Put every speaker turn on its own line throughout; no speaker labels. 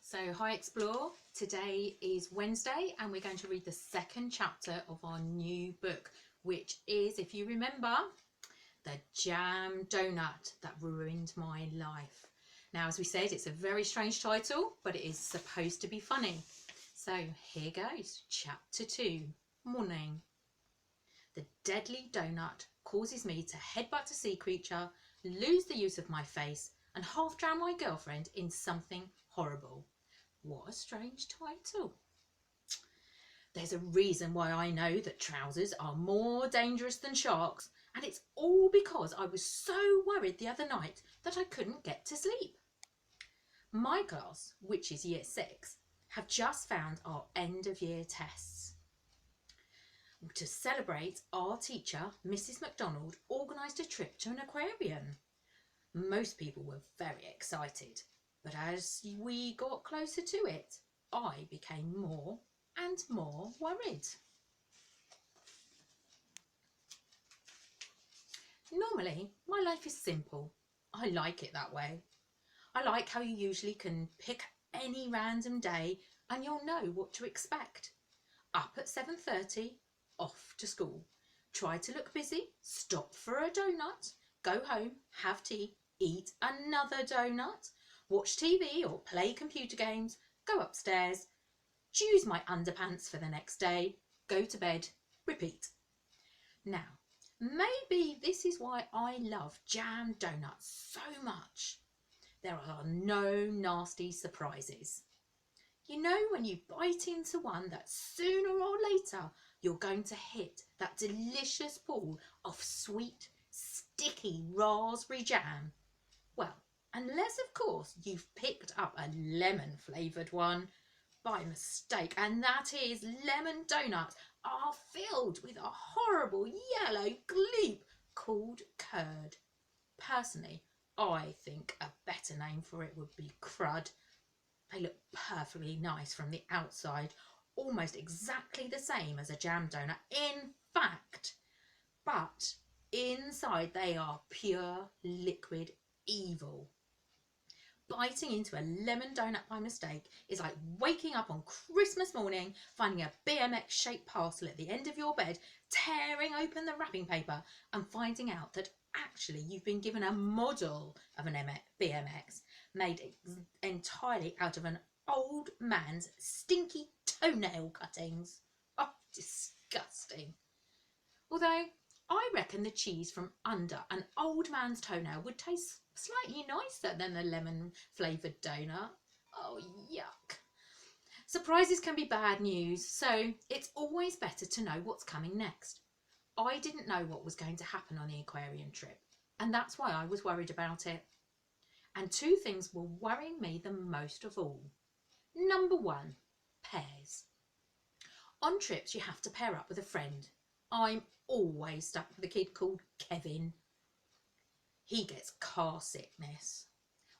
So hi Explore, today is Wednesday and we're going to read the second chapter of our new book, which is, if you remember, the Jam Doughnut that ruined my life. Now, as we said, it's a very strange title, but it is supposed to be funny. So here goes, chapter 2, Morning. The deadly donut causes me to headbutt a sea creature, lose the use of my face, and half drown my girlfriend in something horrible. What a strange title. There's a reason why I know that trousers are more dangerous than sharks, and it's all because I was so worried the other night that I couldn't get to sleep. My class, which is year 6, have just found our end of year tests. To celebrate, our teacher, Mrs. McDonald, organised a trip to an aquarium. Most people were very excited, but as we got closer to it, I became more and more worried. Normally, my life is simple. I like it that way. I like how you usually can pick any random day and you'll know what to expect. Up at 7:30, off to school. Try to look busy, stop for a donut, go home, have tea, eat another donut, watch TV or play computer games, go upstairs, choose my underpants for the next day, go to bed, repeat. Now, maybe this is why I love Jam Doughnut so much. There are no nasty surprises. You know when you bite into one that sooner or later you're going to hit that delicious pool of sweet, sticky raspberry jam? Well, unless of course you've picked up a lemon flavoured one by mistake, and that is lemon doughnuts are filled with a horrible yellow gloop called curd. Personally, I think a better name for it would be crud. They look perfectly nice from the outside, almost exactly the same as a jam donut, in fact, but inside they are pure liquid evil. Biting into a lemon donut by mistake is like waking up on Christmas morning, finding a BMX shaped parcel at the end of your bed, tearing open the wrapping paper and finding out that actually you've been given a model of an BMX made entirely out of an old man's stinky toenail cuttings. Oh, disgusting. Although I reckon the cheese from under an old man's toenail would taste slightly nicer than the lemon flavoured donut. Oh, yuck. Surprises can be bad news, so it's always better to know what's coming next. I didn't know what was going to happen on the aquarium trip, and that's why I was worried about it. And two things were worrying me the most of all. Number 1, pairs. On trips you have to pair up with a friend. I'm always stuck with a kid called Kevin. He gets car sickness.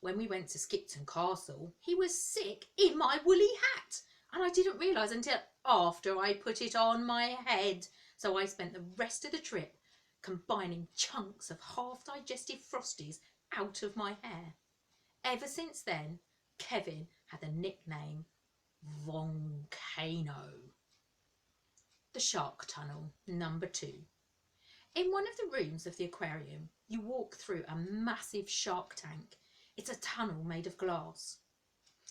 When we went to Skipton Castle, he was sick in my woolly hat, and I didn't realise until after I put it on my head. So I spent the rest of the trip combining chunks of half-digested Frosties out of my hair. Ever since then, Kevin had the nickname Volcano. The shark tunnel, number 2. In one of the rooms of the aquarium, you walk through a massive shark tank. It's a tunnel made of glass,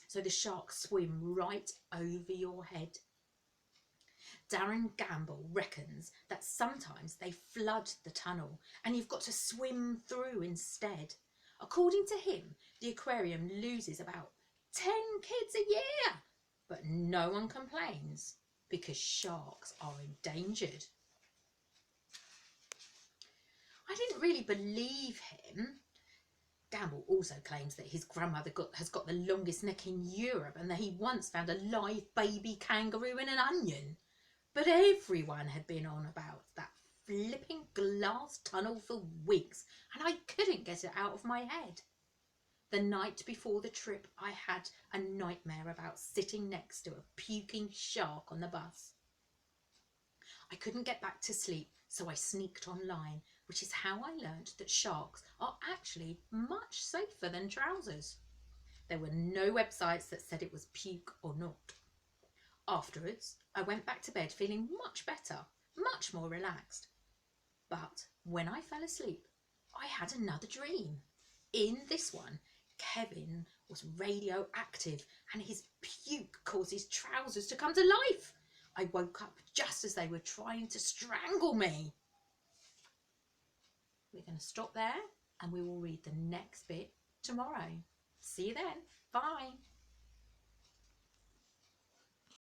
so the sharks swim right over your head. Darren Gamble reckons that sometimes they flood the tunnel and you've got to swim through instead. According to him, the aquarium loses about 10 kids a year, but no one complains because sharks are endangered. I didn't really believe him. Gamble also claims that his grandmother has got the longest neck in Europe and that he once found a live baby kangaroo in an onion. But everyone had been on about that flipping glass tunnel for weeks, and I couldn't get it out of my head. The night before the trip, I had a nightmare about sitting next to a puking shark on the bus. I couldn't get back to sleep, so I sneaked online, which is how I learnt that sharks are actually much safer than trousers. There were no websites that said it was puke or not. Afterwards, I went back to bed feeling much better, much more relaxed. But when I fell asleep, I had another dream. In this one, Kevin was radioactive and his puke caused his trousers to come to life. I woke up just as they were trying to strangle me. We're going to stop there and we will read the next bit tomorrow. See you then. Bye.